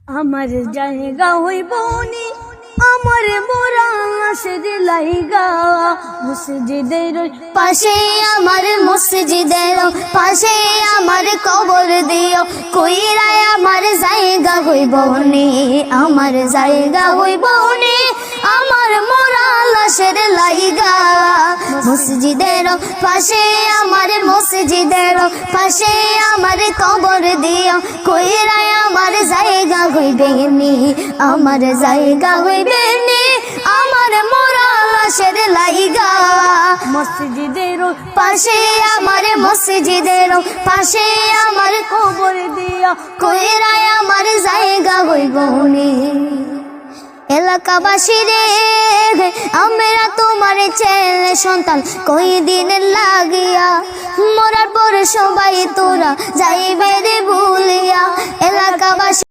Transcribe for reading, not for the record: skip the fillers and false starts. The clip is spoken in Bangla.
আমার জায়গা হইব নি আমার মোরা লাশের লাইগা মসজিদের পাশে আমার মসজিদের পাশে আমার কবর দিও কইরায় আমার জায়গা হইব নি আমার জায়গা হইব নি আমার মোরা লাশের লাইগা মসজিদের পাশে আমার মসজিদের পাশে আমার কবর দিও কইরায় আমার জায়গা হইবে নি আমার জায়গা হইবে নি আমার মোরা লাশের লাইগা মসজিদের পাশে আমার মসজিদের পাশে আমার কবর দিয়া কইরায় আমার জায়গা হইব নি এলাকাবাসী রে আমরা তোমার ছেলে সন্তান কই দিন লাগিয়া মরার পর সবাই তোরা যাইবে রে ভুলিয়া এলাকাবাসী